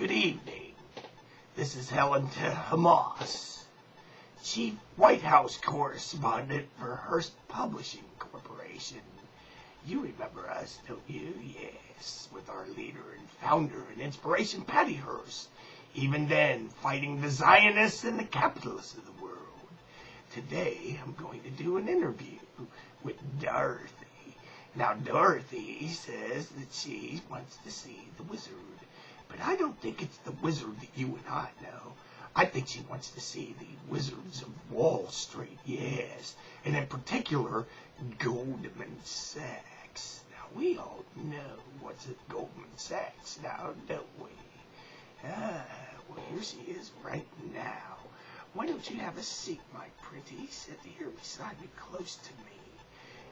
Good evening. This is Helen Thomas, Chief White House Correspondent for Hearst Publishing Corporation. You remember us, don't you? Yes, with our leader and founder and inspiration, Patty Hearst. Even then, fighting the Zionists and the capitalists of the world. Today, I'm going to do an interview with Dorothy. Now, Dorothy says that she wants to see the wizard. But I don't think it's the wizard that you and I know. I think she wants to see the Wizards of Wall Street, yes. And in particular, Goldman Sachs. Now, we all know what's at Goldman Sachs now, don't we? Well, here she is right now. Why don't you have a seat, my pretty? Sit here beside me, close to me.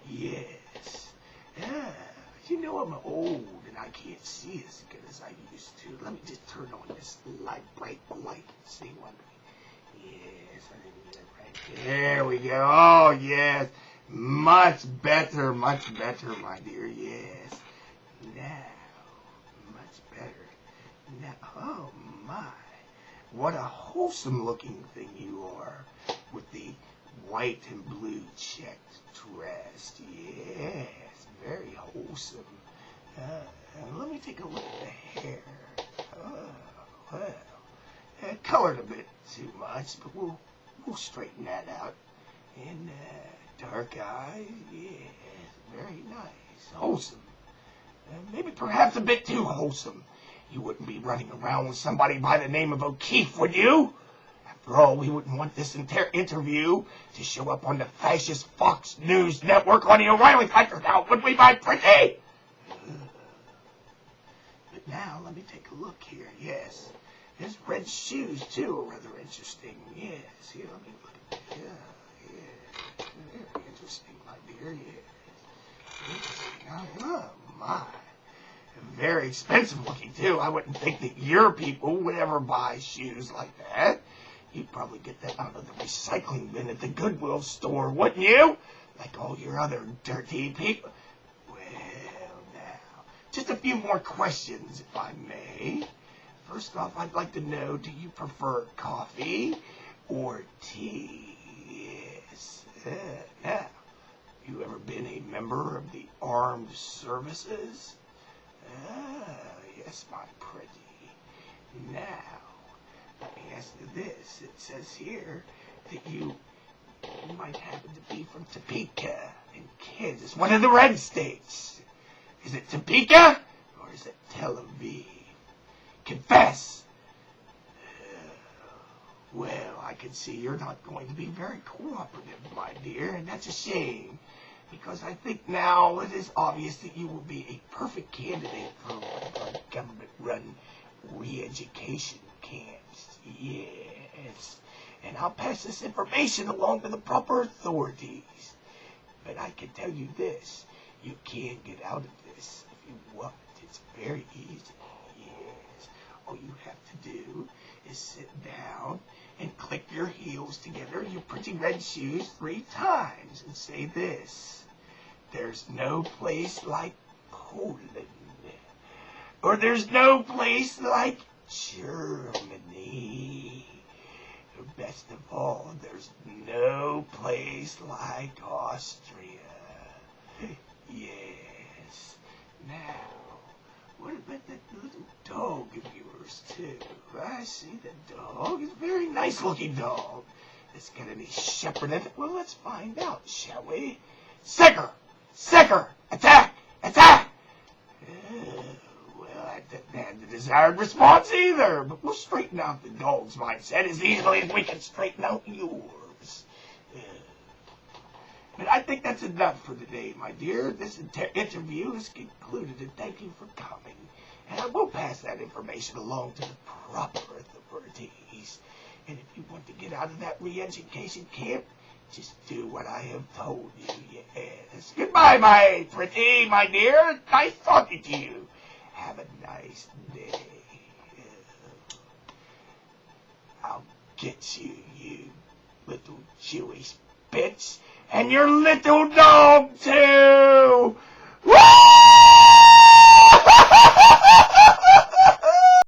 Yes. You know I'm old and I can't see as good as I used to. Let me just turn on this bright light and see what. Yes, I think we get it right. There we go. Oh, yes. Much better, my dear. Yes. Now, much better. Now, oh my. What a wholesome looking thing you are with the white and blue checked dress. Yes. Very wholesome. Let me take a look at the hair. Well, colored a bit too much, but we'll straighten that out. And dark eyes, yes, very nice, wholesome. Maybe perhaps a bit too wholesome. You wouldn't be running around with somebody by the name of O'Keefe, would you? After all, we wouldn't want this interview to show up on the fascist Fox News Network on the O'Reilly Factor now, would we, my pretty? But now, let me take a look here. Yes, his red shoes, too, are rather interesting. Yes, here, let me look at that. Yeah, very interesting, my dear, yes. Interesting. Oh, my. Very expensive looking, too. I wouldn't think that your people would ever buy shoes like that. You'd probably get that out of the recycling bin at the Goodwill store, wouldn't you? Like all your other dirty people. Well, now, just a few more questions, if I may. First off, I'd like to know, do you prefer coffee or tea? Yes. Now, you ever been a member of the armed services? Yes, my pretty. Now, let me ask you this. It says here that you might happen to be from Topeka in Kansas, one of the red states. Is it Topeka or is it Tel Aviv? Confess. Well, I can see you're not going to be very cooperative, my dear, and that's a shame. Because I think now it is obvious that you will be a perfect candidate for one of our government-run re-education camps. Yes. And I'll pass this information along to the proper authorities. But I can tell you this. You can get out of this if you want. It's very easy. Yes. All you have to do is sit down and click your heels together in your pretty red shoes 3 times and say this. There's no place like Poland. Or there's no place like Germany. Or best of all, there's no place like Austria. Yes. Now, what about that little dog of yours, too? I see the dog. It's a very nice looking dog. It's got any shepherd in it? Well, let's find out, shall we? Sicker! Sicker! Attack! Attack! Well, that didn't have the desired response either, but we'll straighten out the dog's mindset as easily as we can straighten out yours. But I think that's enough for today, my dear. This interview is concluded, and thank you for coming. And I will pass that information along to the proper authorities. And if you want to get out of that re-education camp, just do what I have told you, yes. Goodbye, my pretty, my dear. Nice talking to you. Have a nice day. I'll get you, you little Jewish bitch. And your little dog, too.